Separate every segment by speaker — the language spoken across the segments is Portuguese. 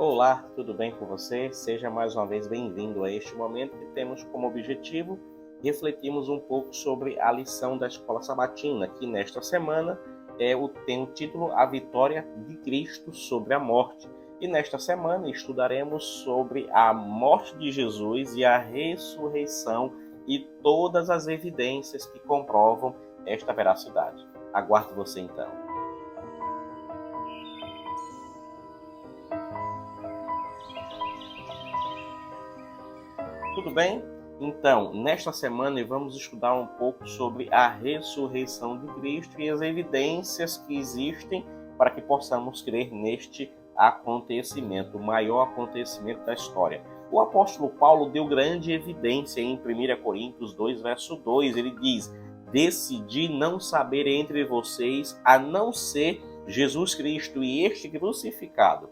Speaker 1: Olá, tudo bem com você? Seja mais uma vez bem-vindo a este momento que temos como objetivo refletirmos um pouco sobre a lição da Escola Sabatina, que nesta semana tem o título A Vitória de Cristo sobre a Morte. E nesta semana estudaremos sobre a morte de Jesus e a ressurreição e todas as evidências que comprovam esta veracidade. Aguardo você então. Tudo bem? Então, nesta semana vamos estudar um pouco sobre a ressurreição de Cristo e as evidências que existem para que possamos crer neste acontecimento, o maior acontecimento da história. O apóstolo Paulo deu grande evidência em 1 Coríntios 2, verso 2. Ele diz: decidi não saber entre vocês a não ser Jesus Cristo e este crucificado.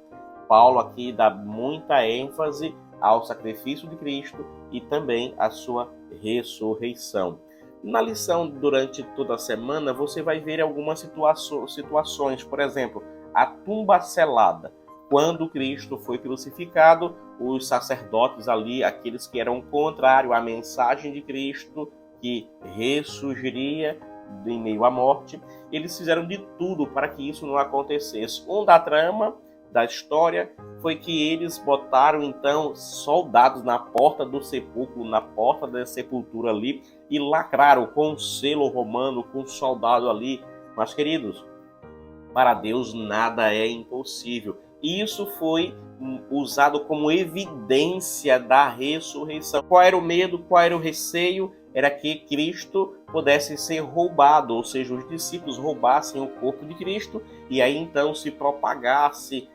Speaker 1: Paulo aqui dá muita ênfase ao sacrifício de Cristo e também à sua ressurreição. Na lição, durante toda a semana, você vai ver algumas situações, por exemplo, a tumba selada. Quando Cristo foi crucificado, os sacerdotes ali, aqueles que eram contrários à mensagem de Cristo, que ressurgiria em meio à morte, eles fizeram de tudo para que isso não acontecesse. Da trama da história foi que eles botaram então soldados na porta do sepulcro, na porta da sepultura ali, e lacraram com um selo romano, com um soldado ali. Mas, queridos, para Deus nada é impossível. E isso foi usado como evidência da ressurreição. Qual era o medo, qual era o receio? Era que Cristo pudesse ser roubado, ou seja, os discípulos roubassem o corpo de Cristo, e aí então se propagasse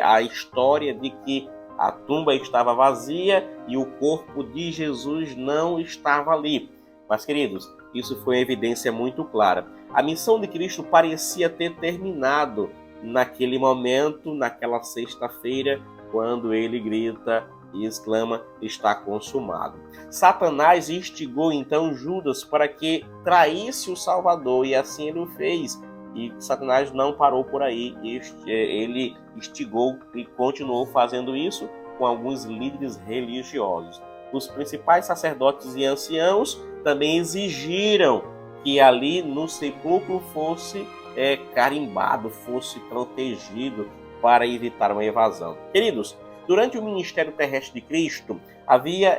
Speaker 1: a história de que a tumba estava vazia e o corpo de Jesus não estava ali. Mas, queridos, isso foi uma evidência muito clara. A missão de Cristo parecia ter terminado naquele momento, naquela sexta-feira, quando ele grita e exclama: está consumado. Satanás instigou então Judas para que traísse o Salvador, e assim ele o fez. E Satanás não parou por aí, ele instigou e continuou fazendo isso com alguns líderes religiosos. Os principais sacerdotes e anciãos também exigiram que ali no sepulcro fosse carimbado, fosse protegido para evitar uma evasão. Queridos, durante o ministério terrestre de Cristo,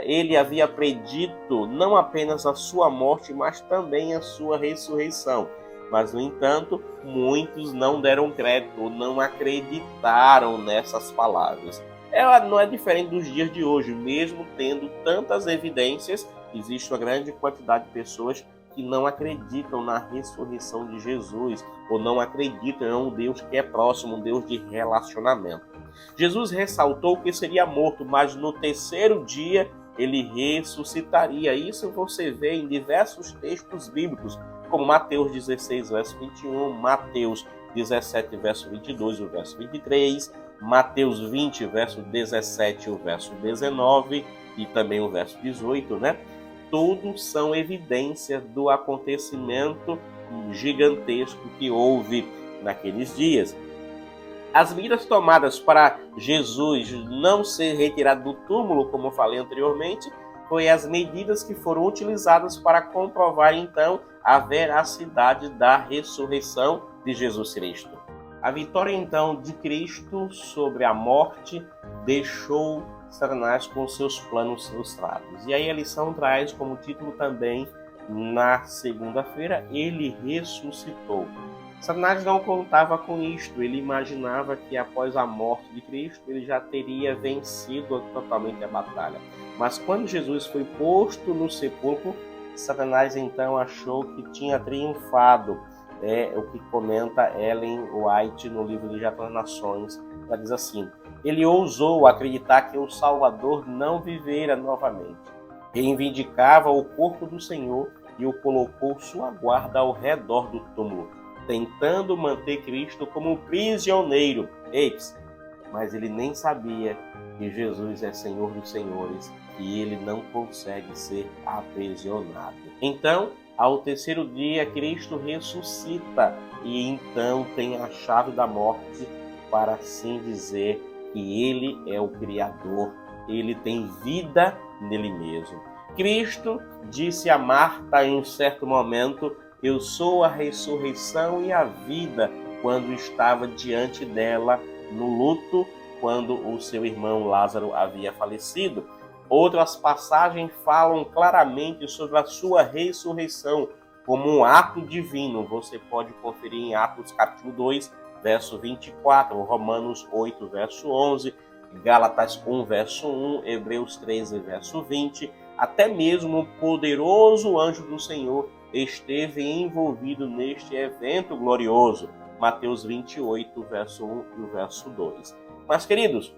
Speaker 1: ele havia predito não apenas a sua morte, mas também a sua ressurreição. Mas, no entanto, muitos não deram crédito, não acreditaram nessas palavras. Ela não é diferente dos dias de hoje, mesmo tendo tantas evidências, existe uma grande quantidade de pessoas que não acreditam na ressurreição de Jesus, ou não acreditam em um Deus que é próximo, um Deus de relacionamento. Jesus ressaltou que seria morto, mas no terceiro dia ele ressuscitaria. Isso você vê em diversos textos bíblicos, como Mateus 16, verso 21, Mateus 17, verso 22 e o verso 23, Mateus 20, verso 17 e o verso 19 e também o verso 18, né? Todos são evidências do acontecimento gigantesco que houve naqueles dias. As medidas tomadas para Jesus não ser retirado do túmulo, como eu falei anteriormente, foi as medidas que foram utilizadas para comprovar, então, a veracidade da ressurreição de Jesus Cristo. A vitória, então, de Cristo sobre a morte deixou Satanás com seus planos frustrados. E aí a lição traz como título também, na segunda-feira, ele ressuscitou. Satanás não contava com isto, ele imaginava que após a morte de Cristo ele já teria vencido totalmente a batalha. Mas quando Jesus foi posto no sepulcro, Satanás então achou que tinha triunfado. É o que comenta Ellen White no livro de As Nações. Ela diz assim: ele ousou acreditar que o Salvador não vivera novamente. Reivindicava o corpo do Senhor e o colocou sua guarda ao redor do túmulo, tentando manter Cristo como prisioneiro. Mas ele nem sabia que Jesus é Senhor dos Senhores e ele não consegue ser aprisionado. Então, ao terceiro dia, Cristo ressuscita e então tem a chave da morte, para assim dizer, que Ele é o Criador, Ele tem vida nele mesmo. Cristo disse a Marta em um certo momento: eu sou a ressurreição e a vida, quando estava diante dela no luto, quando o seu irmão Lázaro havia falecido. Outras passagens falam claramente sobre a sua ressurreição como um ato divino. Você pode conferir em Atos capítulo 2, verso 24, Romanos 8, verso 11, Gálatas 1, verso 1, Hebreus 13, verso 20. Até mesmo o poderoso anjo do Senhor esteve envolvido neste evento glorioso. Mateus 28, verso 1 e o verso 2. Mas, queridos,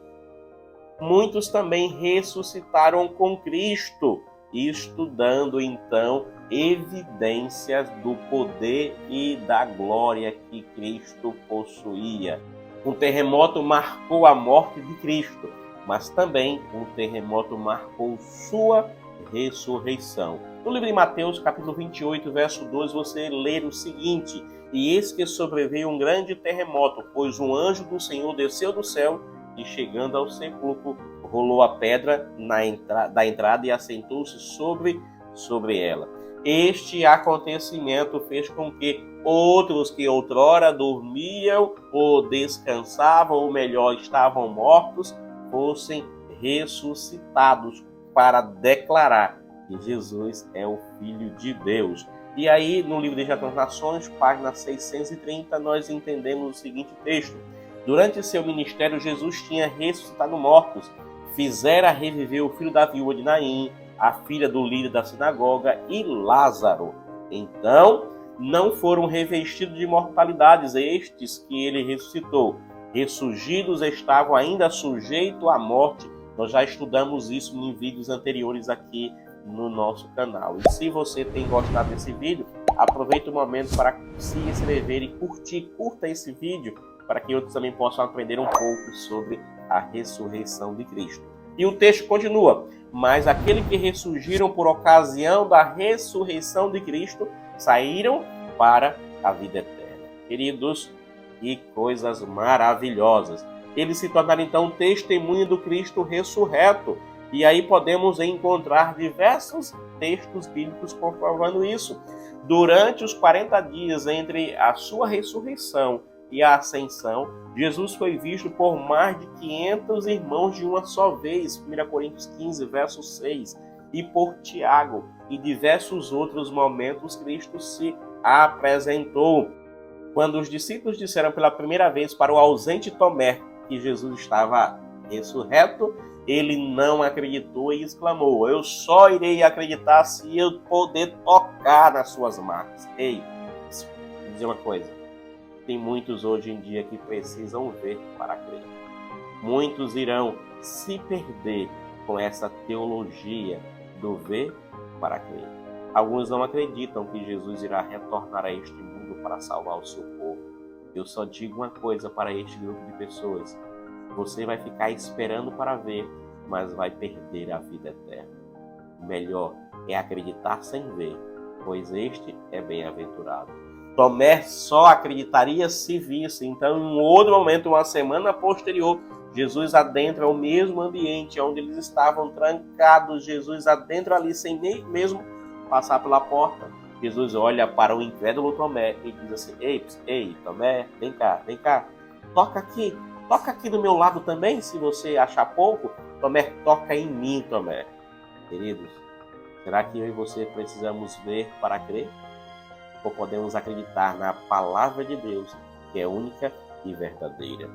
Speaker 1: muitos também ressuscitaram com Cristo, estudando então evidências do poder e da glória que Cristo possuía. Um terremoto marcou a morte de Cristo, mas também um terremoto marcou sua ressurreição. No livro de Mateus, capítulo 28, verso 2, você lê o seguinte: e eis que sobreveio um grande terremoto, pois um anjo do Senhor desceu do céu e, chegando ao sepulcro, rolou a pedra da entrada e assentou-se sobre ela. Este acontecimento fez com que outros que outrora dormiam ou descansavam, ou melhor, estavam mortos, fossem ressuscitados para declarar que Jesus é o Filho de Deus. E aí, no livro de Getúlio Nações, página 630, nós entendemos o seguinte texto: durante seu ministério, Jesus tinha ressuscitado mortos, fizera reviver o filho da viúva de Naim, a filha do líder da sinagoga, e Lázaro. Então, não foram revestidos de mortalidades estes que ele ressuscitou. Ressurgidos estavam ainda sujeitos à morte. Nós já estudamos isso em vídeos anteriores aqui no nosso canal. E se você tem gostado desse vídeo, aproveite o momento para se inscrever e curta esse vídeo, para que outros também possam aprender um pouco sobre a ressurreição de Cristo. E o texto continua: mas aqueles que ressurgiram por ocasião da ressurreição de Cristo saíram para a vida eterna. Queridos, que coisas maravilhosas! Eles se tornaram então testemunha do Cristo ressurreto. E aí podemos encontrar diversos textos bíblicos comprovando isso. Durante os 40 dias entre a sua ressurreição e a ascensão, Jesus foi visto por mais de 500 irmãos de uma só vez, 1 Coríntios 15, verso 6, e por Tiago. Em diversos outros momentos, Cristo se apresentou. Quando os discípulos disseram pela primeira vez para o ausente Tomé que Jesus estava ressurreto, ele não acreditou e exclamou: eu só irei acreditar se eu poder tocar nas suas marcas. Ei, vou dizer uma coisa: tem muitos hoje em dia que precisam ver para crer. Muitos irão se perder com essa teologia do ver para crer. Alguns não acreditam que Jesus irá retornar a este mundo para salvar o seu povo. Eu só digo uma coisa para este grupo de pessoas: você vai ficar esperando para ver, mas vai perder a vida eterna. Melhor é acreditar sem ver, pois este é bem-aventurado. Tomé só acreditaria se visse. Então, em um outro momento, uma semana posterior, Jesus adentra o mesmo ambiente onde eles estavam trancados. Jesus adentra ali sem nem mesmo passar pela porta. Jesus olha para o incrédulo Tomé e diz assim: ei, Tomé, vem cá, toca aqui do meu lado também, se você achar pouco. Tomé, toca em mim, Tomé. Queridos, será que eu e você precisamos ver para crer? Ou podemos acreditar na palavra de Deus, que é única e verdadeira?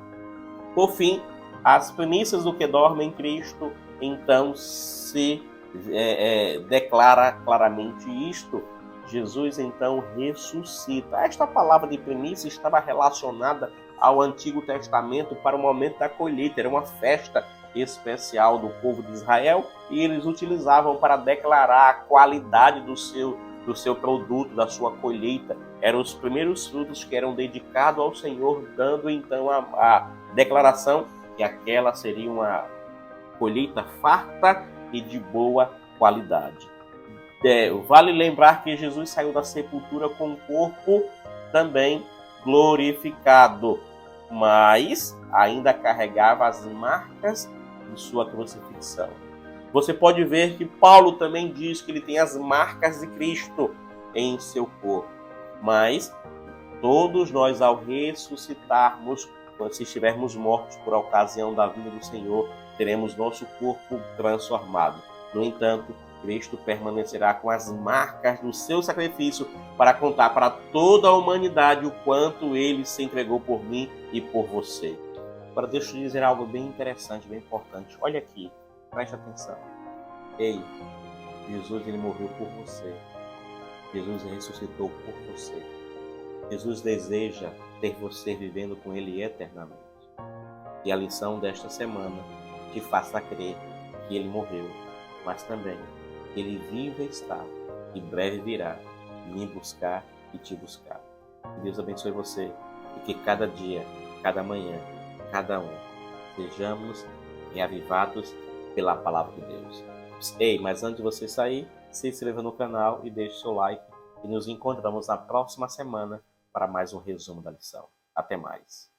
Speaker 1: Por fim, as premissas do que dorme em Cristo, então, se declara claramente isto. Jesus, então, ressuscita. Esta palavra de premissa estava relacionada ao Antigo Testamento para o momento da colheita. Era uma festa especial do povo de Israel e eles utilizavam para declarar a qualidade do seu produto, da sua colheita. Eram os primeiros frutos que eram dedicados ao Senhor, dando então a declaração que aquela seria uma colheita farta e de boa qualidade. Vale lembrar que Jesus saiu da sepultura com o corpo também glorificado. mas ainda carregava as marcas de sua crucifixão. Você pode ver que Paulo também diz que ele tem as marcas de Cristo em seu corpo. Mas todos nós, ao ressuscitarmos, se estivermos mortos por ocasião da vinda do Senhor, teremos nosso corpo transformado. No entanto, Cristo permanecerá com as marcas do seu sacrifício para contar para toda a humanidade o quanto ele se entregou por mim e por você. Agora deixa eu te dizer algo bem interessante, bem importante. Olha aqui, preste atenção. Ei, Jesus ele morreu por você. Jesus ressuscitou por você. Jesus deseja ter você vivendo com ele eternamente. E a lição desta semana te faça crer que ele morreu, mas também que ele vive e está, e breve virá me buscar e te buscar. Que Deus abençoe você e que cada dia, cada manhã, cada um, sejamos reavivados pela palavra de Deus. Ei, mas antes de você sair, se inscreva no canal e deixe seu like. E nos encontramos na próxima semana para mais um resumo da lição. Até mais.